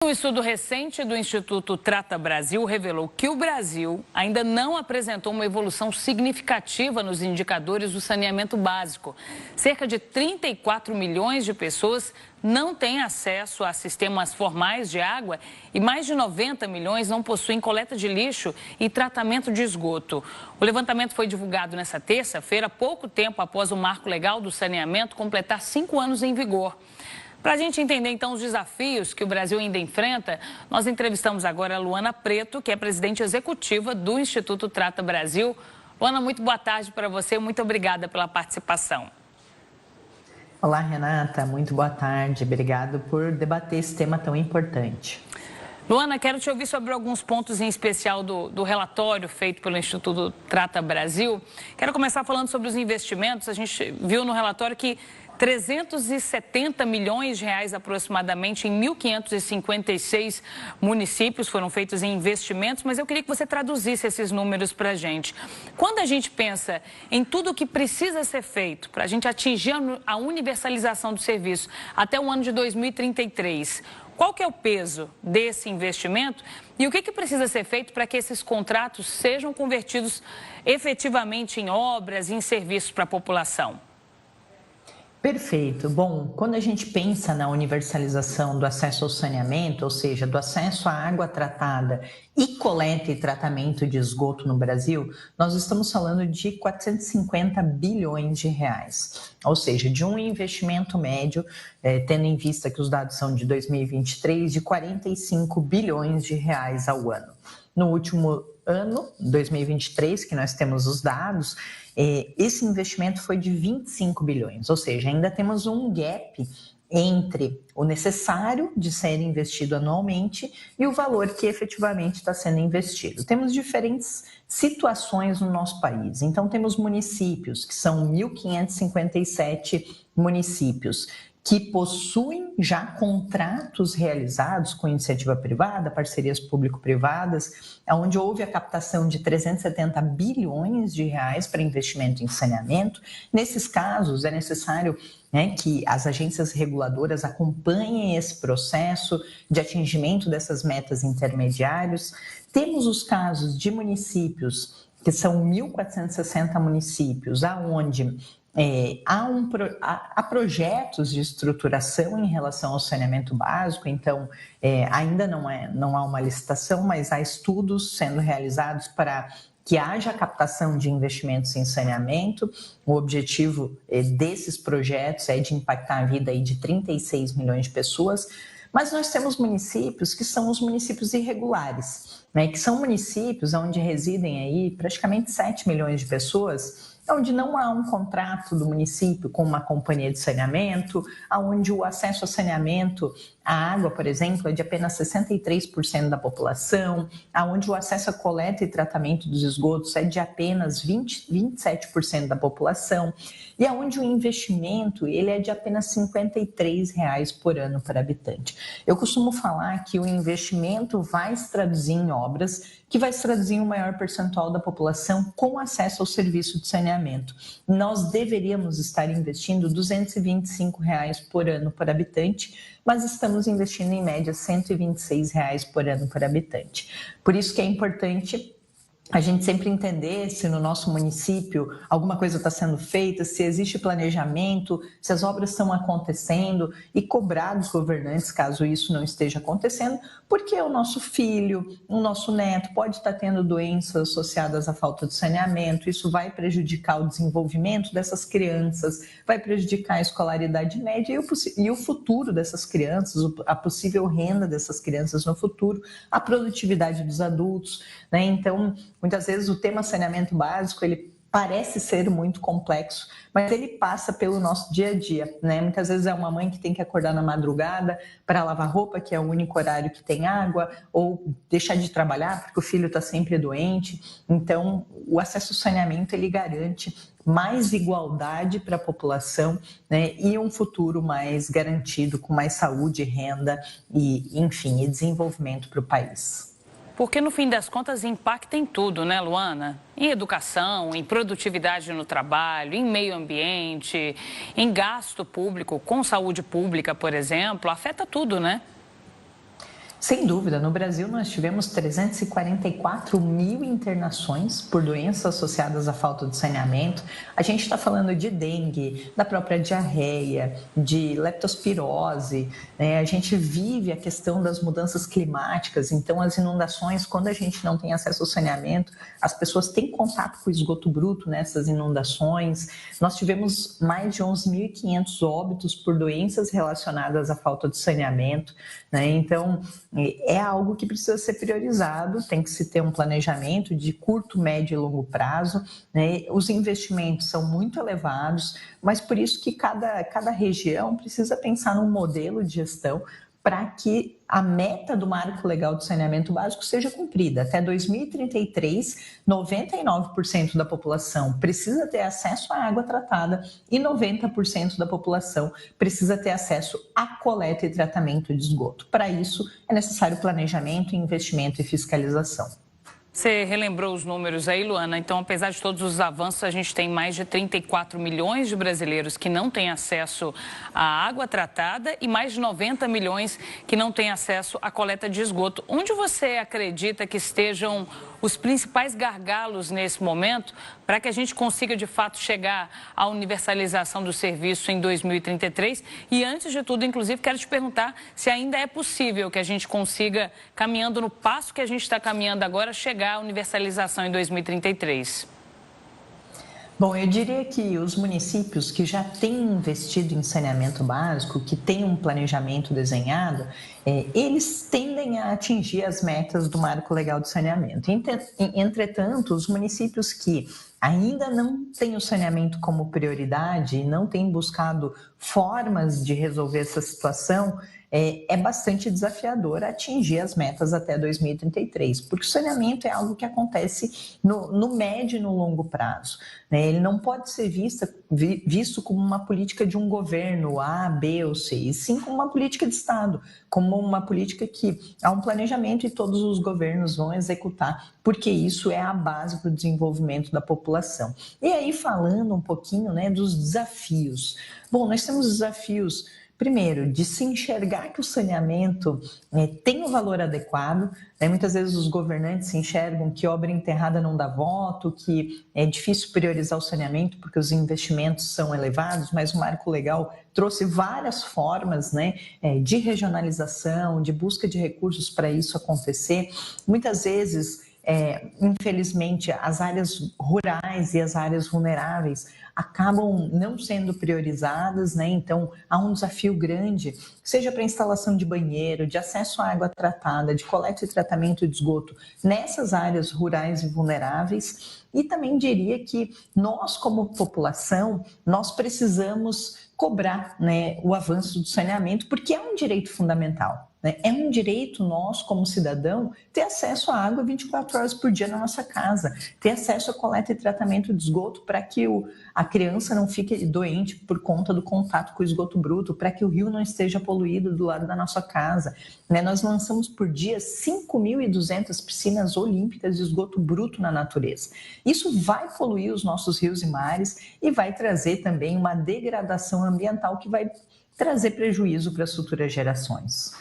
Um estudo recente do Instituto Trata Brasil revelou que o Brasil ainda não apresentou uma evolução significativa nos indicadores do saneamento básico. Cerca de 34 milhões de pessoas não têm acesso a sistemas formais de água e mais de 90 milhões não possuem coleta de lixo e tratamento de esgoto. O levantamento foi divulgado nesta terça-feira, pouco tempo após o Marco Legal do Saneamento completar 5 anos em vigor. Para a gente entender, então, os desafios que o Brasil ainda enfrenta, nós entrevistamos agora a Luana Preto, que é presidente executiva do Instituto Trata Brasil. Luana, muito boa tarde para você, muito obrigada pela participação. Olá, Renata, muito boa tarde. Obrigado por debater esse tema tão importante. Luana, quero te ouvir sobre alguns pontos em especial do relatório feito pelo Instituto Trata Brasil. Quero começar falando sobre os investimentos. A gente viu no relatório que 370 milhões de reais aproximadamente em 1.556 municípios foram feitos em investimentos, mas eu queria que você traduzisse esses números para a gente. Quando a gente pensa em tudo o que precisa ser feito para a gente atingir a universalização do serviço até o ano de 2033, qual que é o peso desse investimento e o que precisa ser feito para que esses contratos sejam convertidos efetivamente em obras e em serviços para a população? Perfeito. Bom, quando a gente pensa na universalização do acesso ao saneamento, ou seja, do acesso à água tratada e coleta e tratamento de esgoto no Brasil, nós estamos falando de 450 bilhões de reais. Ou seja, de um investimento médio, tendo em vista que os dados são de 2023, de 45 bilhões de reais ao ano. No último ano, 2023, que nós temos os dados, esse investimento foi de 25 bilhões, ou seja, ainda temos um gap entre o necessário de ser investido anualmente e o valor que efetivamente está sendo investido. Temos diferentes situações no nosso país. Então, temos municípios, que são 1.557 municípios, que possuem já contratos realizados com iniciativa privada, parcerias público-privadas, onde houve a captação de 370 bilhões de reais para investimento em saneamento. Nesses casos, é necessário que as agências reguladoras acompanhem esse processo de atingimento dessas metas intermediárias. Temos os casos de municípios, que são 1.460 municípios, aonde há projetos de estruturação em relação ao saneamento básico, então ainda não há uma licitação, mas há estudos sendo realizados para que haja captação de investimentos em saneamento. O objetivo desses projetos é de impactar a vida aí de 36 milhões de pessoas, mas nós temos municípios que são os municípios irregulares, que são municípios onde residem aí praticamente 7 milhões de pessoas, onde não há um contrato do município com uma companhia de saneamento, onde o acesso a saneamento, a água, por exemplo, é de apenas 63% da população, onde o acesso a coleta e tratamento dos esgotos é de apenas 27% da população, e onde o investimento ele é de apenas R$ 53 por ano por habitante. Eu costumo falar que o investimento vai se traduzir em obras, que vai se traduzir em um maior percentual da população com acesso ao serviço de saneamento. Nós deveríamos estar investindo R$ 225 por ano por habitante, mas estamos investindo em média R$ 126 por ano por habitante. Por isso que é importante a gente sempre entender se no nosso município alguma coisa está sendo feita, se existe planejamento, se as obras estão acontecendo e cobrar dos governantes caso isso não esteja acontecendo, porque o nosso filho, o nosso neto pode estar tendo doenças associadas à falta de saneamento, isso vai prejudicar o desenvolvimento dessas crianças, vai prejudicar a escolaridade média e o futuro dessas crianças, a possível renda dessas crianças no futuro, a produtividade dos adultos, né? Então, muitas vezes o tema saneamento básico, ele parece ser muito complexo, mas ele passa pelo nosso dia a dia, né? Muitas vezes é uma mãe que tem que acordar na madrugada para lavar roupa, que é o único horário que tem água, ou deixar de trabalhar porque o filho está sempre doente. Então, o acesso ao saneamento, ele garante mais igualdade para a população, né? E um futuro mais garantido, com mais saúde, renda e, enfim, e desenvolvimento para o país. Porque, no fim das contas, impacta em tudo, né, Luana? Em educação, em produtividade no trabalho, em meio ambiente, em gasto público, com saúde pública, por exemplo, afeta tudo, né? Sem dúvida, no Brasil nós tivemos 344 mil internações por doenças associadas à falta de saneamento. A gente está falando de dengue, da própria diarreia, de leptospirose, né? A gente vive a questão das mudanças climáticas, então as inundações, quando a gente não tem acesso ao saneamento, as pessoas têm contato com o esgoto bruto nessas inundações. Nós tivemos mais de 11.500 óbitos por doenças relacionadas à falta de saneamento, né? Então, é algo que precisa ser priorizado, tem que se ter um planejamento de curto, médio e longo prazo, né? Os investimentos são muito elevados, mas por isso que cada região precisa pensar num modelo de gestão para que a meta do marco legal de saneamento básico seja cumprida. Até 2033, 99% da população precisa ter acesso à água tratada e 90% da população precisa ter acesso à coleta e tratamento de esgoto. Para isso, é necessário planejamento, investimento e fiscalização. Você relembrou os números aí, Luana. Então, apesar de todos os avanços, a gente tem mais de 34 milhões de brasileiros que não têm acesso à água tratada e mais de 90 milhões que não têm acesso à coleta de esgoto. Onde você acredita que estejam os principais gargalos nesse momento para que a gente consiga, de fato, chegar à universalização do serviço em 2033? E, antes de tudo, inclusive, quero te perguntar se ainda é possível que a gente consiga, caminhando no passo que a gente está caminhando agora, chegar à universalização em 2033. Bom, eu diria que os municípios que já têm investido em saneamento básico, que têm um planejamento desenhado, eles tendem a atingir as metas do Marco Legal de Saneamento. Entretanto, os municípios que ainda não têm o saneamento como prioridade e não têm buscado formas de resolver essa situação, é bastante desafiador atingir as metas até 2033, porque o saneamento é algo que acontece no médio e no longo prazo, né? Ele não pode ser visto como uma política de um governo A, B ou C, e sim como uma política de Estado, como uma política que há um planejamento e todos os governos vão executar, porque isso é a base para o desenvolvimento da população. E aí, falando um pouquinho, né, dos desafios. Bom, nós temos desafios. Primeiro, de se enxergar que o saneamento tem o valor adequado, né? Muitas vezes os governantes se enxergam que obra enterrada não dá voto, que é difícil priorizar o saneamento porque os investimentos são elevados, mas o Marco Legal trouxe várias formas, né, de regionalização, de busca de recursos para isso acontecer. Muitas vezes, infelizmente, as áreas rurais e as áreas vulneráveis acabam não sendo priorizadas, né? Então, há um desafio grande, seja para instalação de banheiro, de acesso à água tratada, de coleta e tratamento de esgoto nessas áreas rurais e vulneráveis. E também diria que nós, como população, nós precisamos cobrar, né, o avanço do saneamento, porque é um direito fundamental, né? É um direito nós, como cidadão, ter acesso à água 24 horas por dia na nossa casa, ter acesso à coleta e tratamento de esgoto para que a criança não fique doente por conta do contato com o esgoto bruto, para que o rio não esteja poluído do lado da nossa casa, né? Nós lançamos por dia 5.200 piscinas olímpicas de esgoto bruto na natureza. Isso vai poluir os nossos rios e mares e vai trazer também uma degradação ambiental que vai trazer prejuízo para as futuras gerações.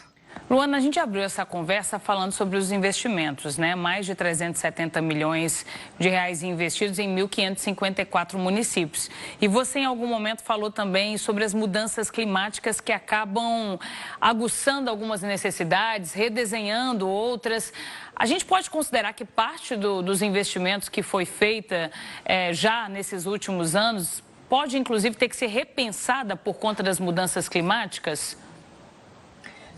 Luana, a gente abriu essa conversa falando sobre os investimentos, né? Mais de 370 milhões de reais investidos em 1.554 municípios. E você, em algum momento, falou também sobre as mudanças climáticas que acabam aguçando algumas necessidades, redesenhando outras. A gente pode considerar que parte dos investimentos que foi feita já nesses últimos anos pode, inclusive, ter que ser repensada por conta das mudanças climáticas?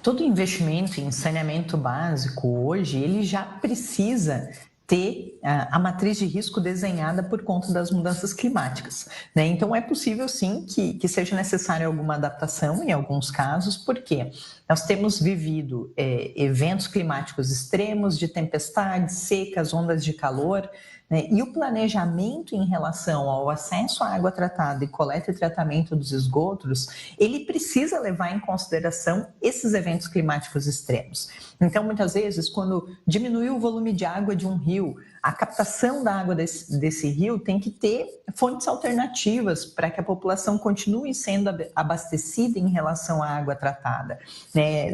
Todo investimento em saneamento básico hoje, ele já precisa ter a matriz de risco desenhada por conta das mudanças climáticas, né? Então, é possível, sim, que seja necessária alguma adaptação em alguns casos, porque nós temos vivido eventos climáticos extremos, de tempestades, secas, ondas de calor, né? E o planejamento em relação ao acesso à água tratada e coleta e tratamento dos esgotos, ele precisa levar em consideração esses eventos climáticos extremos. Então, muitas vezes, quando diminui o volume de água de um rio, a captação da água desse rio tem que ter fontes alternativas para que a população continue sendo abastecida em relação à água tratada, né?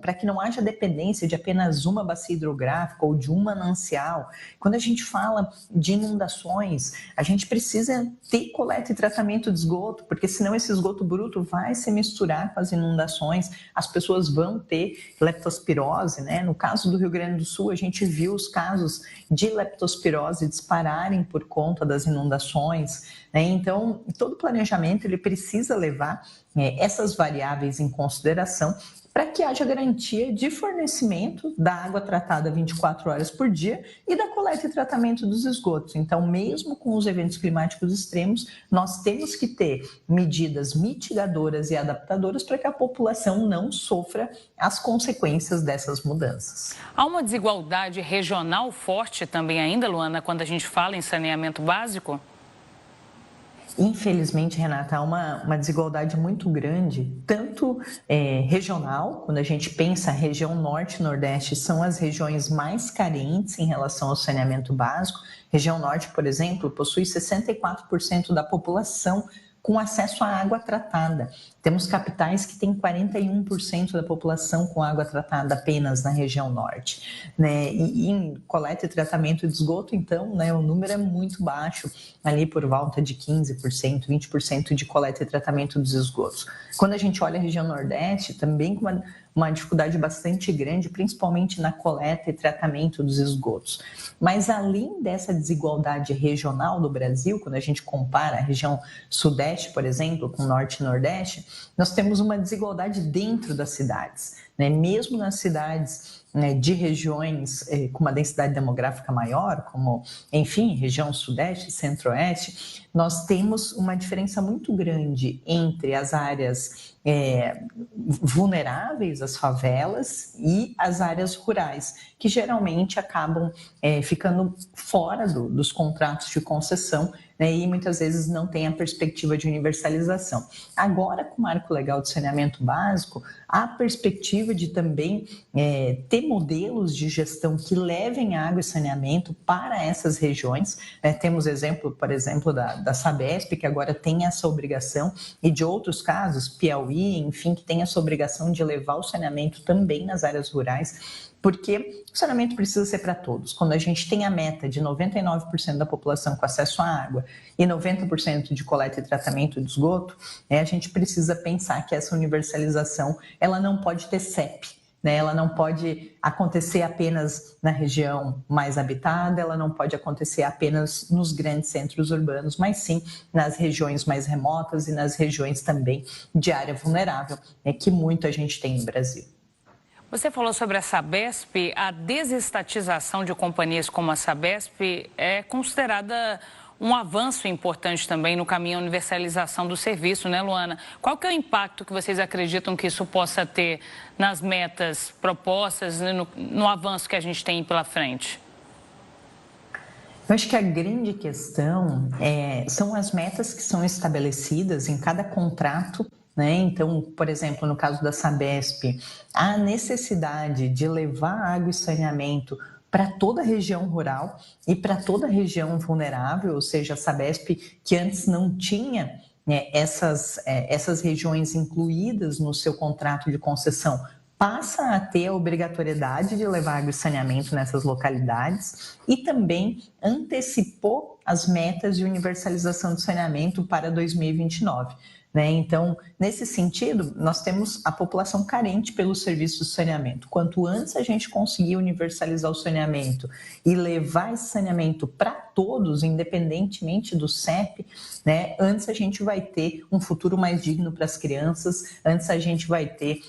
Para que não haja dependência de apenas uma bacia hidrográfica ou de um manancial. Quando a gente fala de inundações, a gente precisa ter coleta e tratamento de esgoto, porque senão esse esgoto bruto vai se misturar com as inundações, as pessoas vão ter leptospirose, né? No caso do Rio Grande do Sul, a gente viu os casos de leptospirose dispararem por conta das inundações, né? Então, todo planejamento ele precisa levar essas variáveis em consideração para que haja garantia de fornecimento da água tratada 24 horas por dia e da coleta e tratamento dos esgotos. Então, mesmo com os eventos climáticos extremos, nós temos que ter medidas mitigadoras e adaptadoras para que a população não sofra as consequências dessas mudanças. Há uma desigualdade regional forte também ainda, Luana, quando a gente fala em saneamento básico? Infelizmente, Renata, há uma desigualdade muito grande, tanto regional, quando a gente pensa a região norte e nordeste, são as regiões mais carentes em relação ao saneamento básico. Região norte, por exemplo, possui 64% da população com acesso à água tratada. Temos capitais que têm 41% da população com água tratada apenas na região norte, né? E em coleta e tratamento de esgoto, então, né, o número é muito baixo, ali por volta de 15%, 20% de coleta e tratamento dos esgotos. Quando a gente olha a região nordeste, também com uma dificuldade bastante grande, principalmente na coleta e tratamento dos esgotos. Mas além dessa desigualdade regional do Brasil, quando a gente compara a região sudeste, por exemplo, com norte e nordeste, nós temos uma desigualdade dentro das cidades, né? Mesmo nas cidades, né, de regiões com uma densidade demográfica maior, como, enfim, região sudeste e centro-oeste, nós temos uma diferença muito grande entre as áreas vulneráveis, as favelas, e as áreas rurais, que geralmente acabam ficando fora dos contratos de concessão, né, e muitas vezes não tem a perspectiva de universalização. Agora, com o Marco Legal de Saneamento Básico, há a perspectiva de também ter modelos de gestão que levem água e saneamento para essas regiões. Temos exemplo, por exemplo, da Sabesp, que agora tem essa obrigação, e de outros casos, Piauí, enfim, que tem essa obrigação de levar o saneamento também nas áreas rurais, porque o saneamento precisa ser para todos. Quando a gente tem a meta de 99% da população com acesso à água e 90% de coleta e tratamento de esgoto, a gente precisa pensar que essa universalização ela não pode ter CEP, né? Ela não pode acontecer apenas na região mais habitada, ela não pode acontecer apenas nos grandes centros urbanos, mas sim nas regiões mais remotas e nas regiões também de área vulnerável, que muita gente tem no Brasil. Você falou sobre a Sabesp. A desestatização de companhias como a Sabesp é considerada um avanço importante também no caminho à universalização do serviço, né, Luana? Qual que é o impacto que vocês acreditam que isso possa ter nas metas propostas, né, no avanço que a gente tem pela frente? Eu acho que a grande questão são as metas que são estabelecidas em cada contrato, né? Então, por exemplo, no caso da Sabesp, a necessidade de levar água e saneamento para toda a região rural e para toda a região vulnerável, ou seja, a Sabesp, que antes não tinha essas regiões incluídas no seu contrato de concessão, passa a ter a obrigatoriedade de levar água e saneamento nessas localidades e também antecipou as metas de universalização do saneamento para 2029. Então, nesse sentido, nós temos a população carente pelos serviços de saneamento. Quanto antes a gente conseguir universalizar o saneamento e levar esse saneamento para todos, independentemente do CEP, antes a gente vai ter um futuro mais digno para as crianças, antes a gente vai ter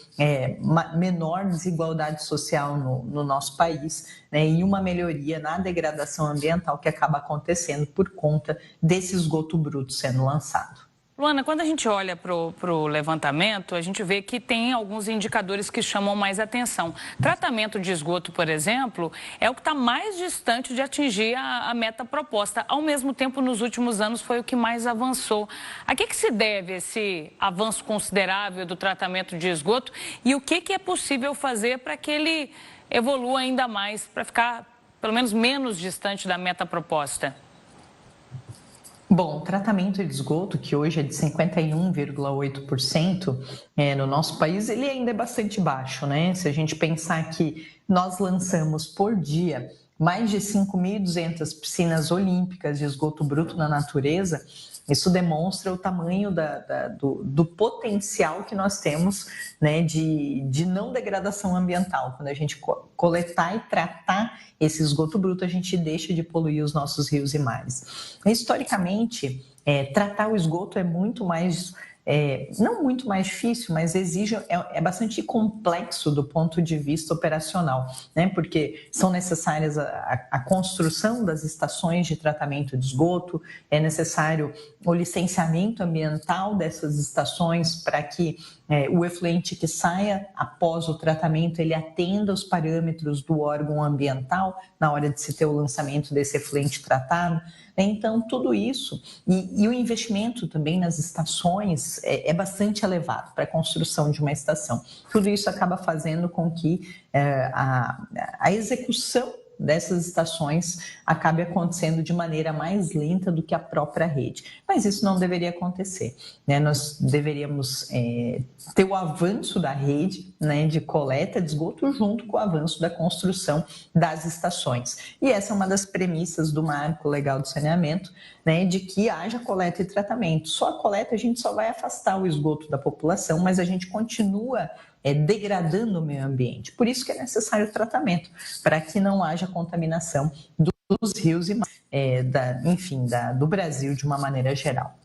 menor desigualdade social no nosso país, e uma melhoria na degradação ambiental que acaba acontecendo por conta desse esgoto bruto sendo lançado. Luana, quando a gente olha para o levantamento, a gente vê que tem alguns indicadores que chamam mais atenção. Tratamento de esgoto, por exemplo, é o que está mais distante de atingir a meta proposta. Ao mesmo tempo, nos últimos anos, foi o que mais avançou. A que se deve esse avanço considerável do tratamento de esgoto e o que é possível fazer para que ele evolua ainda mais, para ficar pelo menos menos distante da meta proposta? Bom, o tratamento de esgoto, que hoje é de 51,8% no nosso país, ele ainda é bastante baixo, né? Se a gente pensar que nós lançamos por dia mais de 5.200 piscinas olímpicas de esgoto bruto na natureza, isso demonstra o tamanho do potencial que nós temos, né, de não degradação ambiental. Quando a gente coletar e tratar esse esgoto bruto, a gente deixa de poluir os nossos rios e mares. Historicamente, tratar o esgoto é muito mais... não muito mais difícil, mas é bastante complexo do ponto de vista operacional, né? Porque são necessárias a construção das estações de tratamento de esgoto, é necessário o licenciamento ambiental dessas estações para que o efluente que saia após o tratamento, ele atenda os parâmetros do órgão ambiental na hora de se ter o lançamento desse efluente tratado. Então, tudo isso, e o investimento também nas estações é bastante elevado para a construção de uma estação. Tudo isso acaba fazendo com que a execução dessas estações acabe acontecendo de maneira mais lenta do que a própria rede. Mas isso não deveria acontecer, né? Nós deveríamos ter o avanço da rede, né, de coleta de esgoto junto com o avanço da construção das estações. E essa é uma das premissas do Marco Legal do Saneamento, né, de que haja coleta e tratamento. Só a coleta a gente só vai afastar o esgoto da população, mas a gente continua degradando o meio ambiente. Por isso que é necessário o tratamento, para que não haja contaminação dos rios e do Brasil de uma maneira geral.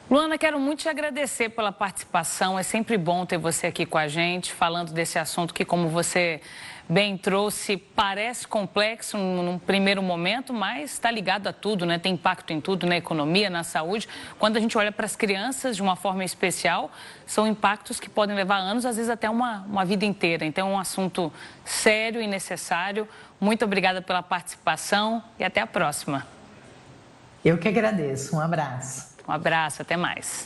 Luana, quero muito te agradecer pela participação. É sempre bom ter você aqui com a gente, falando desse assunto que, como você bem trouxe, parece complexo num primeiro momento, mas está ligado a tudo, né? Tem impacto em tudo, na economia, na saúde. Quando a gente olha para as crianças de uma forma especial, são impactos que podem levar anos, às vezes até uma vida inteira. Então, é um assunto sério e necessário. Muito obrigada pela participação e até a próxima. Eu que agradeço. Um abraço. Um abraço, até mais.